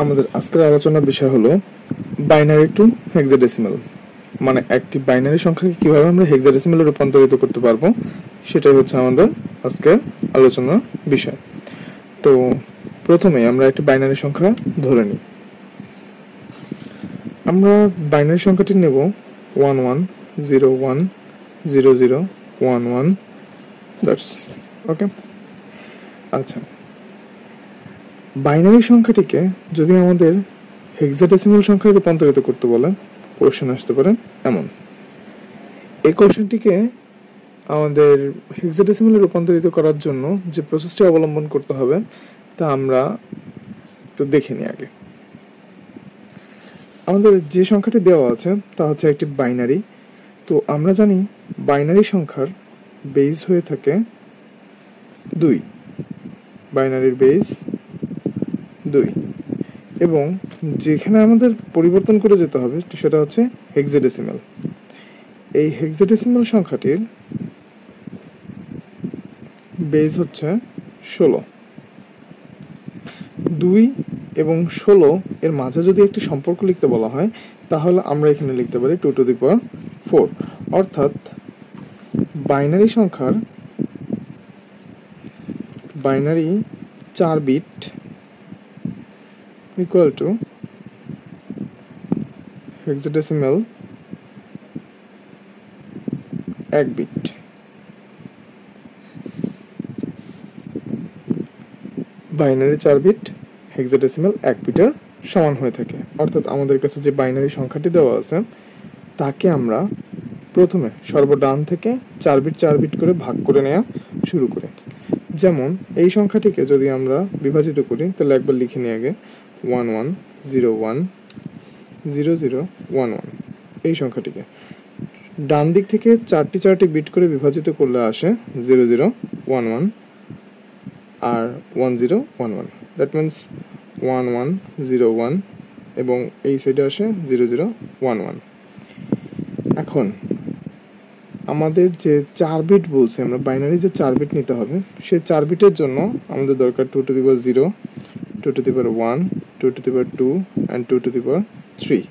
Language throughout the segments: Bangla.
আমাদের আজকের আলোচনার বিষয় হলো বাইনারি টু হেক্সাডেসিমাল, মানে একটি বাইনারি সংখ্যাকে কিভাবে আমরা হেক্সাডেসিমালে রূপান্তরিত করতে পারবো সেটাই হচ্ছে আমাদের আজকের আলোচনার বিষয়। তো প্রথমে আমরা একটি বাইনারি সংখ্যা ধরে নিই। আমরা বাইনারি সংখ্যাটি নেব 11010011, দ্যাটস ওকে। আচ্ছা, বাইনারি সংখ্যাটিকে যদি আমাদের হেক্সাডেসিমাল সংখ্যায় রূপান্তরিত করতে বলে কোশ্চেন আসতে পারে এমন। এই কোশ্চেনটিকে আমাদের হেক্সাডেসিমালে রূপান্তরিত করার জন্য যে প্রসেসটি অবলম্বন করতে হবে তা আমরা একটু দেখে নিই আগে। আমাদের যে সংখ্যাটি দেওয়া আছে তা হচ্ছে একটি বাইনারি। তো আমরা জানি বাইনারি সংখ্যার বেস হয়ে থাকে 2, বাইনারির বেস 2, এবং যেখানে আমাদের পরিবর্তন করে যেতে হবে সেটা হচ্ছে হেক্সাডেসিমাল। এই হেক্সাডেসিমাল সংখ্যাটির বেস হচ্ছে 16। 2 এবং 16 এর মাঝে যদি একটি সম্পর্ক লিখতে বলা হয় তাহলে আমরা এখানে লিখতে পারি 2 টু দি পাওয়ার 4, অর্থাৎ বাইনারি সংখ্যার binary 4 bit equal to hexadecimal 1 bit. Binary 4 bit hexadecimal 1 বিটের সমান হয়ে থাকে, অর্থাৎ আমাদের কাছে যে বাইনারি সংখ্যাটি দেওয়া আছে তাকে আমরা প্রথমে সর্বডান থেকে 4 বিট করে ভাগ করে নেওয়া শুরু করি। যেমন এই সংখ্যাটিকে যদি আমরা বিভাজিত করি তাহলে একবার লিখে নিই আগে 11010011। এই সংখ্যাটিকে ডান দিক থেকে 4টি বিট করে বিভাজিত করলে আসে 0011 আর 1011, দ্যাট মিন্স 1101 এবং এই সাইডে আসে 0011। এখন আমাদের যে 4 বিট বলছে, আমরা বাইনারি যে 4 বিট নিতে হবে সেই 4 বিটের জন্য আমাদের দরকার 2 to the power 0, 2 to the power 1, 2 to the power 2 and 2 to the power 3।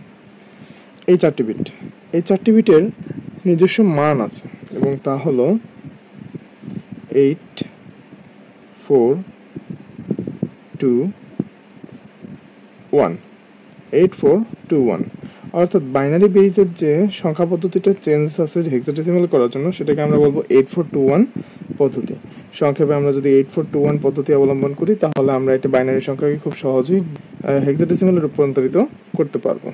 এই 4টি বিট, এই 4টি বিটের নিজস্ব মান আছে এবং তা হলো 8421, অর্থাৎ বাইনারি বেজের যে সংখ্যা পদ্ধতিটা চেঞ্জ আছে হেক্সাডেসিমাল করার জন্য সেটাকে আমরা বলবো 8421 পদ্ধতি। সংক্ষেপে আমরা যদি 8421 পদ্ধতি অবলম্বন করি তাহলে আমরা একটা বাইনারি সংখ্যাকে খুব সহজেই হেক্সাডেসিমালে রূপান্তরিত করতে পারবো।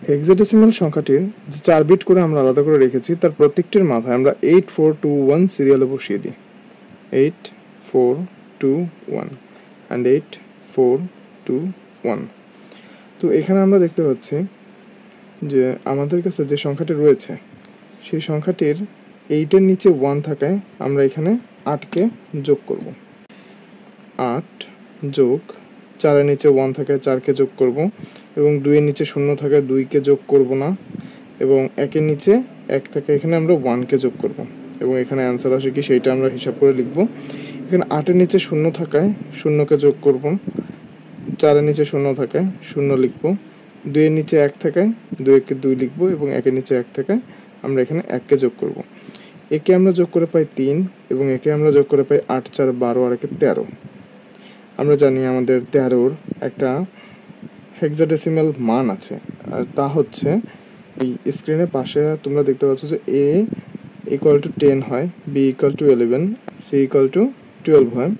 হেক্সাডেসিমাল সংখ্যাটির যে 4 বিট করে আমরা আলাদা করে রেখেছি তার প্রত্যেকটির মাথায় আমরা 8421 সিরিয়ালে বসিয়ে দিই। 8421 অ্যান্ড 8421। তো এখানে আমরা দেখতে পাচ্ছি যে আমাদের কাছে যে সংখ্যাটি রয়েছে সেই সংখ্যাটির 8-এর নিচে 1 থাকায় আমরা এখানে 8কে যোগ করব। 8 যোগ 4-এর নিচে 1 থাকায় 4কে যোগ করব, এবং 2-এর নিচে 0 থাকায় 2কে যোগ করব না, এবং 1-এর নিচে 1 থাকায় এখানে আমরা 1কে যোগ করব, এবং এখানে অ্যান্সার আসে কি সেইটা আমরা হিসাব করে লিখব। এখানে 8-এর নিচে 0 থাকায় 0কে যোগ করব, 4-এর নিচে 0 থাকায় 0 লিখব, 2-এর নিচে 1 থাকায় 2-কে 2 লিখব, এবং 1-এর নিচে 1 থাকায় আমরা এখানে 1কে যোগ করব। একে আমরা যোগ করে পাই 3, এবং একে আমরা যোগ করে পাই 8 4 12 আর একে 13। আমরা জানি আমাদের 13-র একটা হেক্সাডেসিমাল মান আছে, আর তা হচ্ছে এই স্ক্রিনের পাশে তোমরা দেখতে পাচ্ছ যে a ইকুয়াল টু 10 হয়, b equal to 11, c equal to 12 হয়,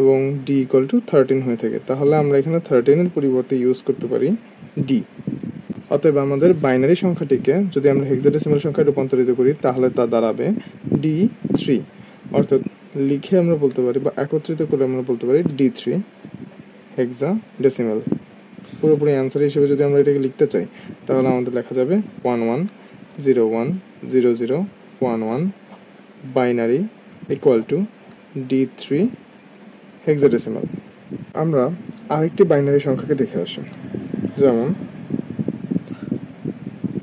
এবং d ইকুয়াল টু 13 হয়ে থাকে। তাহলে আমরা এখানে 13-এর পরিবর্তে ইউজ করতে পারি d। অতএব আমাদের বাইনারি সংখ্যাটিকে যদি আমরা হেক্সাডেসিমাল সংখ্যায় রূপান্তরিত করি তাহলে তা দাঁড়াবে d3, অর্থাৎ লিখে আমরা বলতে পারি বা একত্রিত করে আমরা বলতে পারি d3 হেক্সাডেসিমাল। পুরোপুরি অ্যান্সার হিসেবে যদি আমরা এটাকে লিখতে চাই তাহলে আমাদের লেখা যাবে 11010011 binary equal to d3 hexadecimal. আমরা আরেকটি বাইনারি সংখ্যাকে দেখে আসি, যেমন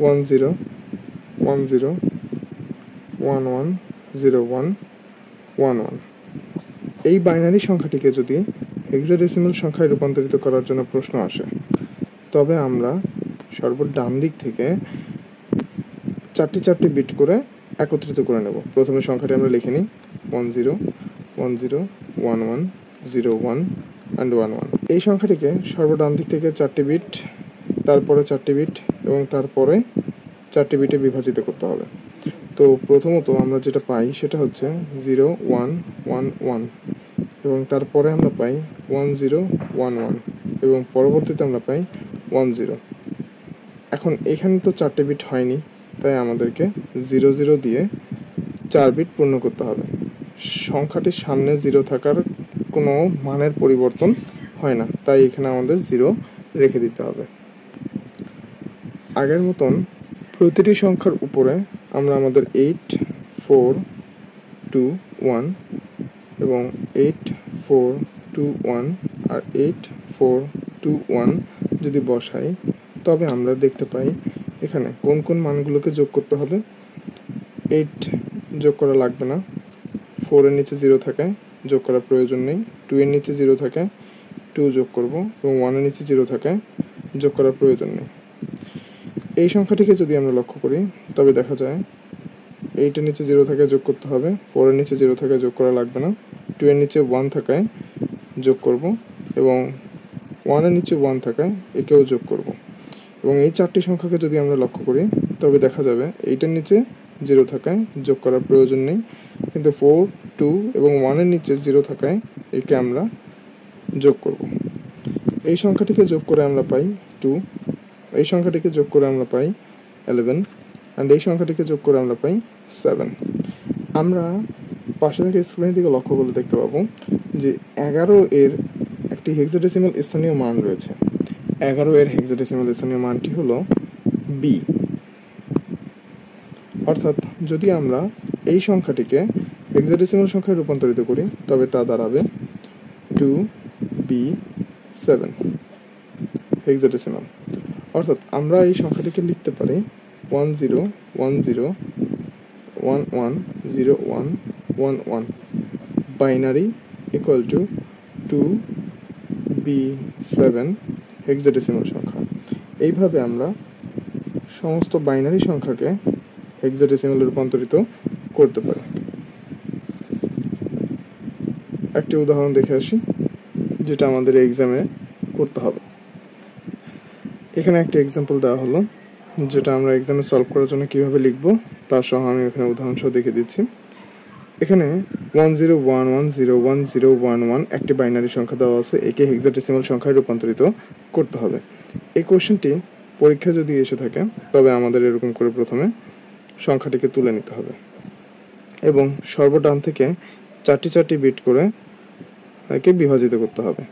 1010110111। এই বাইনারি সংখ্যাটিকে যদি হেক্সাডেসিমাল সংখ্যায় রূপান্তরিত করার জন্য প্রশ্ন আসে, তবে আমরা ডান দিক থেকে চারটি বিট করে একত্রিত করে নেব। প্রথমে সংখ্যাটি আমরা লিখে নিই 10 10 11 01 and 11। এই সংখ্যাটিকে ডান দিক থেকে 4টি বিট, তারপরে 4টি বিট এবং তারপরে 4টি বিটে বিভাজিত করতে হবে। তো প্রথমত আমরা যেটা পাই সেটা হচ্ছে 0 1 1 1 এবং তারপরে আমরা পাই 1 0 1 1 এবং পরবর্তীতে আমরা পাই 1 0। এখন এখানে তো 4টে বিট হয়নি, তাই আমাদেরকে 0 0 দিয়ে 4 বিট পূর্ণ করতে হবে। সংখ্যাটির সামনে 0 থাকার কোনো মানের পরিবর্তন হয় না, তাই এখানে আমাদের 0 রেখে দিতে হবে। আগের মতন প্রতিটি সংখ্যার উপরে আমরা আমাদের 8 4 2 1 এবং 8 4 2 1 আর 8 4 2 1 যদি বসাই, তবে আমরা দেখতে পাই এখানে কোন কোন মানগুলোকে যোগ করতে হবে। 8 যোগ করা লাগবে না, 4 এর নিচে 0 থাকায় যোগ করার প্রয়োজন নেই। 2 এর নিচে 0 থাকায় 2 যোগ করব এবং 1 এর নিচে 0 থাকায় যোগ করার প্রয়োজন নেই। এই সংখ্যাটিকে যদি আমরা লক্ষ্য করি, তবে দেখা যায় 8 এর নিচে 0 থাকায় যোগ করতে হবে, 4 এর নিচে 0 থাকায় যোগ করা লাগবে না, 2 এর নিচে 1 থাকায় যোগ করব এবং 1 এর নিচে 1 থাকায় একেও যোগ করব। এবং এই 4টি সংখ্যাকে যদি আমরা লক্ষ্য করি, তবে দেখা যাবে 8 এর নিচে 0 থাকায় যোগ করার প্রয়োজন নেই, কিন্তু 4 2 এবং 1 এর নিচে 0 থাকায় একে আমরা যোগ করব। এই সংখ্যাটিকে যোগ করে আমরা পাই 2, এই সংখ্যাটিকে যোগ করে আমরা পাই 11 অ্যান্ড এই সংখ্যাটিকে যোগ করে আমরা পাই 7। আমরা পাশে থেকে স্ক্রিনের দিকে লক্ষ্য করলে দেখতে পাবো যে 11 এর একটি হেক্সাডেসিমাল স্থানীয় মান রয়েছে। 11 এর হেক্সাডেসিমাল স্থানীয় মানটি হলো b। অর্থাৎ যদি আমরা এই সংখ্যাটিকে হেক্সাডেসিমাল সংখ্যায় রূপান্তরিত করি, তবে তা দাঁড়াবে 2b7 হেক্সাডেসিমাল। অর্থাৎ আমরা এই সংখ্যাটিকে লিখতে পারি 10 10 11 01 11 binary equal to 2b7 hexadecimal সংখ্যা। এইভাবে আমরা সমস্ত বাইনারি সংখ্যাকে হেক্সাডেসিমালে রূপান্তরিত করতে পারি। একটি উদাহরণ দেখে আসি, যেটা আমাদের এক্সামে করতে হবে। এখানে একটা এক্সাম্পল দেওয়া হলো, যেটা আমরা এক্সামে সলভ করার জন্য কীভাবে লিখব তার সহ আমি এখানে উদাহরণ সহ দেখে দিচ্ছি। এখানে 1011010111 একটি বাইনারি সংখ্যা দেওয়া আছে, একে হেক্সাডেসিমাল সংখ্যায় রূপান্তরিত করতে হবে। এই কোশ্চেনটি পরীক্ষা যদি এসে থাকে, তবে আমাদের এরকম করে প্রথমে সংখ্যাটিকে তুলে নিতে হবে এবং সর্বডান থেকে 4টি বিট করে একে বিভাজিত করতে হবে।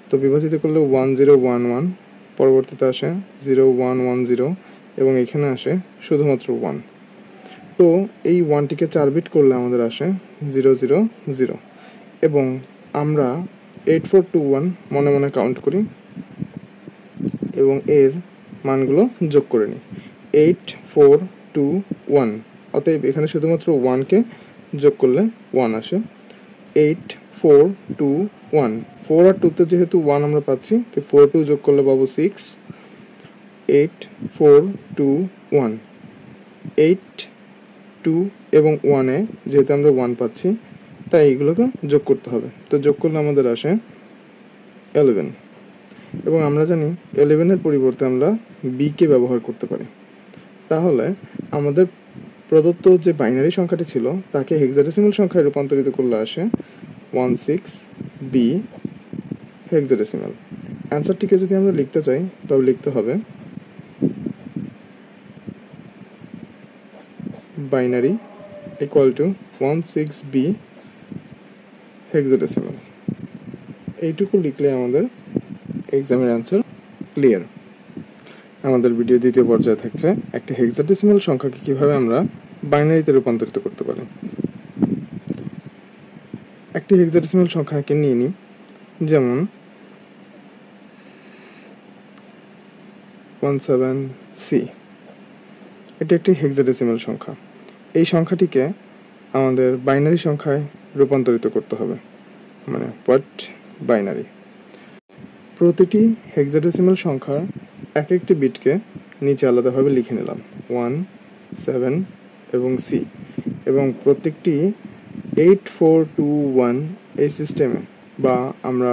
তো বিভাজিত করলে 1011, পরবর্তীতে আসে 0110 এবং এখানে আসে শুধুমাত্র 1। তো এই 1টিকে 4 বিট করলে আমাদের আসে 000 এবং আমরা 8421 মনে মনে কাউন্ট করি এবং এর মানগুলো যোগ করে নিই। 8421, অতএব এখানে শুধুমাত্র 1কে যোগ করলে 1 আসে। 8421, 4 আর 2তে যেহেতু 1 আমরা পাচ্ছি, তো 4 2 যোগ করলে পাবো 6। 8421, 8 2 এবং 1-এ যেহেতু আমরা 1 পাচ্ছি, তাই এইগুলোকে যোগ করতে হবে। তো যোগ করলে আমাদের আসে 11 এবং আমরা জানি 11-এর পরিবর্তে আমরা b-কে ব্যবহার করতে পারি। তাহলে আমাদের প্রদত্ত যে বাইনারি সংখ্যাটি ছিল, তাকে হেক্সাডেসিমাল সংখ্যায় রূপান্তরিত করলে আসে 16b হেক্সাডেসিমাল। অ্যান্সারটিকে যদি আমরা লিখতে চাই, তবে লিখতে হবে binary equal to 16b hexadecimal. এইটুকু লিখলে আমাদের এক্সামের অ্যান্সার ক্লিয়ার। আমাদের ভিডিও দ্বিতীয় পর্যায়ে থাকছে একটি হেক্সাডেসিমাল সংখ্যাকে কিভাবে আমরা বাইনারিতে রূপান্তরিত করতে পারি। একটি হেক্সাডেসিমাল সংখ্যাকে নিয়ে নিই, যেমন 17c। এটি একটি হেক্সাডেসিমাল সংখ্যা। এই সংখ্যাটিকে আমাদের বাইনারি সংখ্যায় রূপান্তরিত করতে হবে। মানে what বাইনারি। প্রতিটি হেক্সাডেসিমাল সংখ্যার এক একটি বিটকে নিচে আলাদাভাবে লিখে নিলাম 1, 7 এবং সি, এবং প্রত্যেকটি 8421 এই সিস্টেমে বা আমরা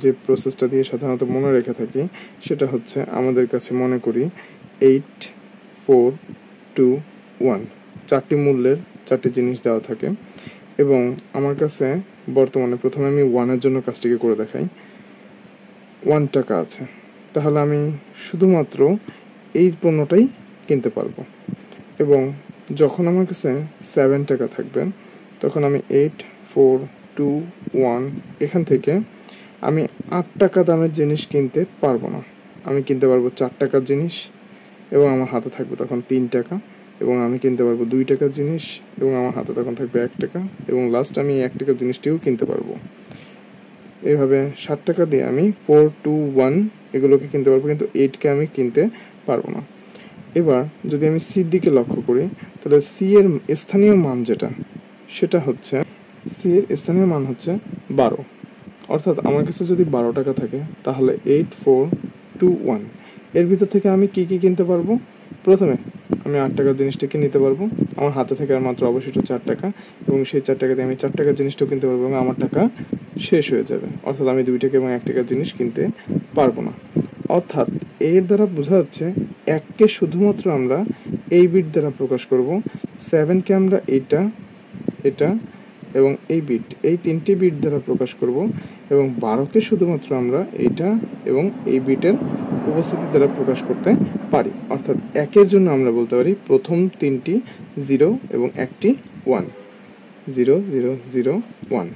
যে প্রসেসটা দিয়ে সাধারণত মনে রেখে থাকি সেটা হচ্ছে আমাদের কাছে মনে করি 8421, চারটি মূল্যের চারটি জিনিস দেওয়া থাকে। এবং আমার কাছে বর্তমানে প্রথমে আমি 1-এর জন্য কাজটিকে করে দেখাই। 1 টাকা আছে, তাহলে আমি শুধুমাত্র এই পণ্যটাই কিনতে পারবো। এবং যখন আমার কাছে 7 টাকা থাকবে তখন আমি 8421 এখান থেকে আমি 8 টাকা দামের জিনিস কিনতে পারবো না। আমি কিনতে পারবো 4 টাকার জিনিস এবং আমার হাতে থাকবে তখন 3 টাকা, এবং আমি কিনতে পারবো 2 টাকার জিনিস এবং আমার হাতে তখন থাকবে 1 টাকা, এবং লাস্ট আমি 1 টাকার জিনিসটিও কিনতে পারবো। এইভাবে 7 টাকা দিয়ে আমি 421 এগুলোকে কিনতে পারবো, কিন্তু 8কে আমি কিনতে পারবো না। এবার যদি আমি সির দিকে লক্ষ্য করি তাহলে সি এর স্থানীয় মান যেটা সেটা হচ্ছে সি এর স্থানীয় মান হচ্ছে 12। অর্থাৎ আমার কাছে যদি 12 টাকা থাকে তাহলে 8421 এর ভিতর থেকে আমি কি কি কিনতে পারবো? প্রথমে আমি 8 টাকার জিনিসটাকে নিতে পারবো, আমার হাতে থেকে আর মাত্র অবশিষ্ট 4 টাকা, এবং সেই 4 টাকা দিয়ে আমি 4 টাকার জিনিসটাও কিনতে পারবো এবং আমার টাকা শেষ হয়ে যাবে। অর্থাৎ আমি 2 টাকা এবং 1 টাকার জিনিস কিনতে পারবো না। অর্থাৎ এর দ্বারা বোঝা যাচ্ছে 1কে শুধুমাত্র আমরা এই বিট দ্বারা প্রকাশ করব, 7কে আমরা এটা এবং এই বিট, এই 3টি বিট দ্বারা প্রকাশ করব, এবং 12কে শুধুমাত্র আমরা এইটা এবং এই বিটের উপস্থিতি দ্বারা প্রকাশ করতে পারি। অর্থাৎ 1-এর জন্য আমরা বলতে পারি প্রথম 3টি 0 এবং 1টি 1, 0 0 0 1।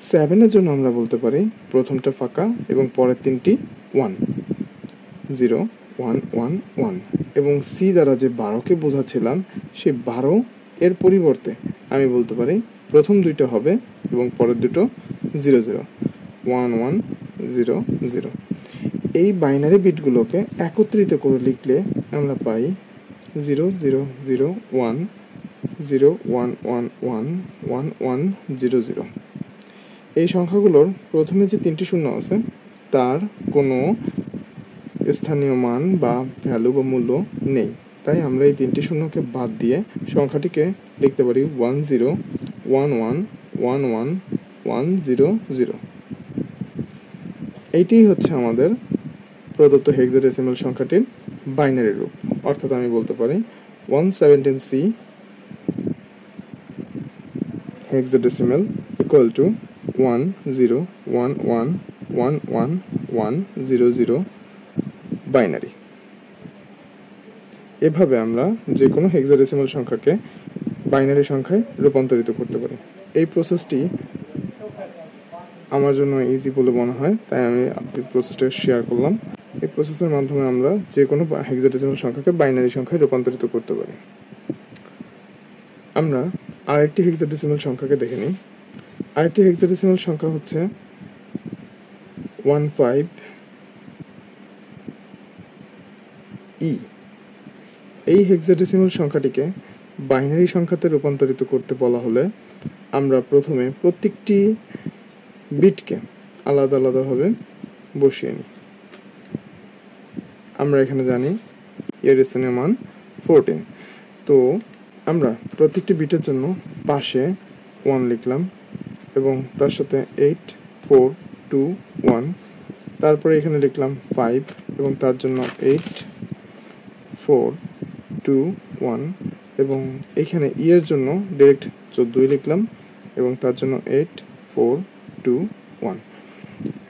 7-এর জন্য আমরা বলতে পারি প্রথমটা ফাঁকা এবং পরের 3টি 1, 0 1 1 1। এবং সি দ্বারা যে 12কে বোঝাচ্ছিলাম সেই 12 এর পরিবর্তে আমি বলতে পারি প্রথম দুইটা হবে এবং পরের দুটো 0 0, 1 1 0 0। এই বাইনারি বিটগুলোকে একত্রিত করে লিখলে আমরা পাই 0 0 0 1 0 1 1 1 1 1 0 0। এই সংখ্যাগুলোর প্রথমে যে 3টি শূন্য আছে তার কোনো স্থানীয় মান বা ভ্যালু বা মূল্য নেই, তাই আমরা এই 3টি শূন্যকে বাদ দিয়ে সংখ্যাটিকে লিখতে পারি 1 0 1 1 1 1 1 0 0। এইটি হচ্ছে আমাদের প্রদত্ত হেক্সাডেসিমাল সংখ্যাটির বাইনারি রূপ। অর্থাৎ আমি বলতে পারি 117C hexadecimal equal to 1 0 1 1 1 1 1 0 0 binary. এভাবে আমরা যে কোনো হেক্সাডেসিমাল সংখ্যাকে বাইনারি সংখ্যায় রূপান্তরিত করতে পারি। এই প্রসেসটি আমার জন্য ইজি বলে মনে হয়, তাই আমি আপনাদের প্রসেসটা শেয়ার করলাম। এই প্রসেসের মাধ্যমে আমরা যে কোনো হেক্সাডেসিমাল সংখ্যাকে বাইনারি সংখ্যায় রূপান্তরিত করতে পারি। আমরা আরেকটি হেক্সাডেসিমাল সংখ্যাকে দেখে নিই। আরেকটি হেক্সাডেসিমাল সংখ্যা হচ্ছে 15E। এই হেক্সাডেসিমাল সংখ্যাটিকে বাইনারি সংখ্যাতে রূপান্তরিত করতে বলা হলে আমরা প্রথমে প্রত্যেকটি বিটকে আলাদা আলাদাভাবে বসিয়ে নিই। আমরা এখানে জানি এর স্থানীয় মান 14, তো আমরা প্রত্যেকটি বিটের জন্য পাশে 1 লিখলাম এবং তার সাথে 8 4 2 1, তারপরে এখানে লিখলাম 5 এবং তার জন্য 8 4 2 1, এবং এখানে এর জন্য ডাইরেক্ট 14 লিখলাম এবং তার জন্য 8 4 2 1।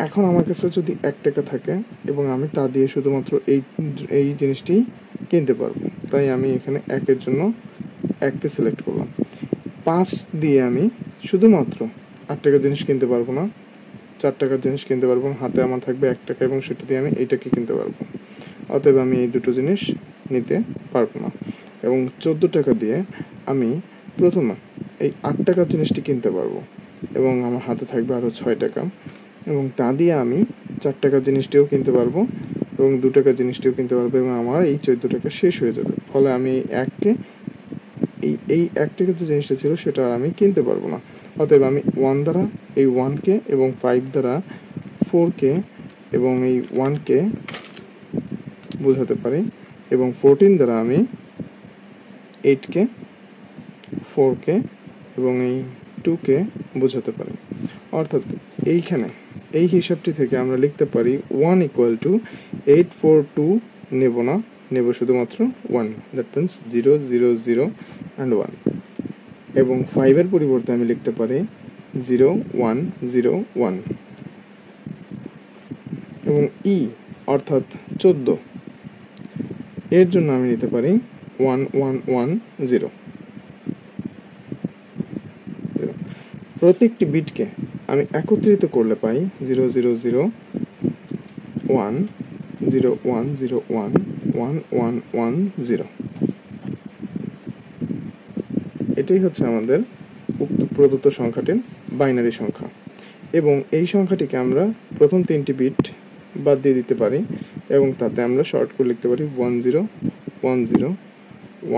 এখন আমার কাছে যদি 1 টাকা থাকে এবং আমি তা দিয়ে শুধুমাত্র এই জিনিসটি কিনতে পারবো, তাই আমি এখানে 1-এর জন্য 1কে সিলেক্ট করলাম। 5 দিয়ে আমি শুধুমাত্র 8 টাকার জিনিস কিনতে পারবো না, 4 টাকার জিনিস কিনতে পারবো, হাতে আমার থাকবে 1 টাকা এবং সেটা দিয়ে আমি এইটাকে কিনতে পারবো। অতএব আমি এই দুটো জিনিস নিতে পারবো না। এবং 14 টাকা দিয়ে আমি প্রথমে এই 8 টাকার জিনিসটি কিনতে পারবো এবং আমার হাতে থাকবে আরও 6 টাকা, এবং তা দিয়ে আমি 4 টাকার জিনিসটিও কিনতে পারবো এবং 2 টাকার জিনিসটিও কিনতে পারবো, এবং আমার এই 14 টাকা শেষ হয়ে যাবে। ফলে আমি 1কে এই একটাকে যে জিনিসটা ছিল সেটা আর আমি কিনতে পারবো না। অতএব আমি 1 দ্বারা এই 1কে এবং 5 দ্বারা 4কে এবং এই 1কে বোঝাতে পারি, এবং 14 দ্বারা আমি 8কে, 4কে এবং এই 2কে বোঝাতে পারি। অর্থাৎ এইখানে এই হিসাবটি থেকে আমরা লিখতে পারি 1 = 842 নেব না, নেব শুধুমাত্র 1, দ্যাট মিন্স 0 0 0 and 1, এবং 5-এর পরিবর্তে আমি লিখতে পারি 0 1 0 1, এবং অর্থাৎ 14 এর জন্য আমি নিতে পারি 1 1 1 0। প্রত্যেকটি বিটকে আমি একত্রিত করলে পাই 0 0 0 1 0 1 0 1 1 1 1 0। এটাই হচ্ছে আমাদের প্রদত্ত সংখ্যাটির বাইনারি সংখ্যা, এবং এই সংখ্যাটিকে আমরা প্রথম 3টি বিট বাদ দিয়ে দিতে পারি, এবং তাতে আমরা শর্ট করে লিখতে পারি 1 0 1 0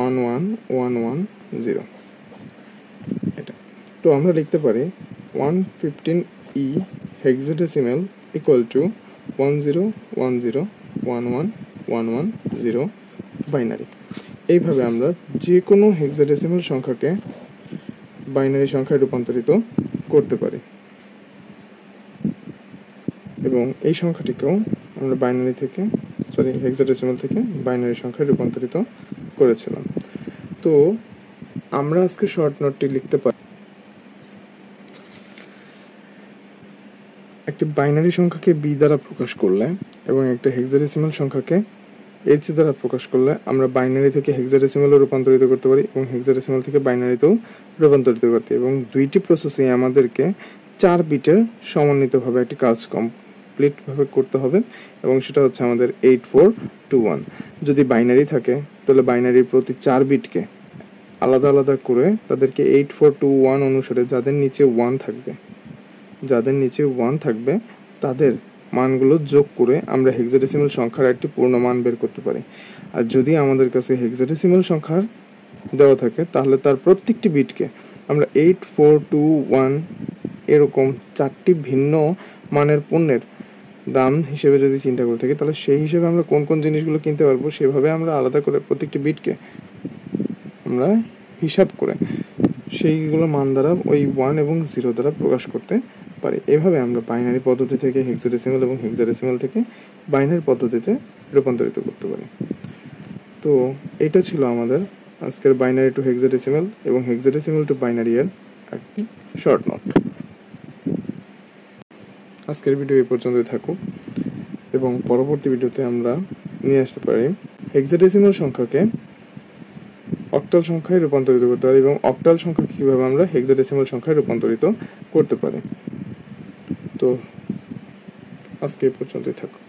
1 1 1 1 0। এটা তো আমরা লিখতে পারি 115E হেক্সাডেসিমাল = 10 10 11 11 0 বাইনারি। এইভাবে আমরা যে কোনো হেক্সাডেসিমাল সংখ্যাকে বাইনারি সংখ্যায় রূপান্তরিত করতে পারি, এবং এই সংখ্যাটিকেও আমরা হেক্সাডেসিমাল থেকে বাইনারি সংখ্যায় রূপান্তরিত করেছিলাম। তো আমরা আজকে শর্ট নোটটি লিখতে পারি, একটি বাইনারি সংখ্যাকে বি দ্বারা প্রকাশ করলে এবং একটা হেক্সাডেসিমাল সংখ্যাকে এইচ দ্বারা প্রকাশ করলে আমরা বাইনারি থেকে হেক্সাডেসিমালও রূপান্তরিত করতে পারি এবং হেক্সাডেসিমাল থেকে বাইনারিতেও রূপান্তরিত করতে, এবং দুইটি প্রসেসে আমাদেরকে 4 বিটের সমন্বিতভাবে একটি কাজ কমপ্লিটভাবে করতে হবে, এবং সেটা হচ্ছে আমাদের 8421। যদি বাইনারি থাকে তাহলে বাইনারির প্রতি 4 বিটকে আলাদা আলাদা করে তাদেরকে 8421 অনুসারে যাদের নিচে 1 থাকবে তাদের মানগুলো যোগ করে আমরা হেক্সাডেসিমাল সংখ্যার একটি পূর্ণ মান বের করতে পারি। আর যদি আমাদের কাছে হেক্সাডেসিমাল সংখ্যার দেওয়া থাকে তাহলে তার প্রত্যেকটি বিটকে আমরা 8421 এরকম 4টি ভিন্ন মানের পণ্যের দাম হিসেবে যদি চিন্তা করে থাকি, তাহলে সেই হিসেবে আমরা কোন কোন জিনিসগুলো কিনতে পারবো সেভাবে আমরা আলাদা করে প্রত্যেকটি বিটকে আমরা হিসাব করে সেইগুলো মান দ্বারা ওই 1 এবং 0 দ্বারা প্রকাশ করতে পারি। এভাবে আমরা বাইনারি পদ্ধতি থেকে হেক্সাডেসিমাল এবং হেক্সাডেসিমাল থেকে বাইনারি পদ্ধতিতে রূপান্তরিত করতে পারি। তো এটা ছিল আমাদের আজকের বাইনারি টু হেক্সাডেসিমাল এবং হেক্সাডেসিমাল টু বাইনারি এর একটি শর্ট নোট। আজকের ভিডিও এই পর্যন্তই থাকুক, এবং পরবর্তী ভিডিওতে আমরা নিয়ে আসতে পারি হেক্সাডেসিমাল সংখ্যাকে অক্টাল সংখ্যায় রূপান্তরিত করতে পারি এবং অক্টাল সংখ্যাকে কীভাবে আমরা হেক্সাডেসিমাল সংখ্যায় রূপান্তরিত করতে পারি। তো আজকে এই পর্যন্তই থাকুক।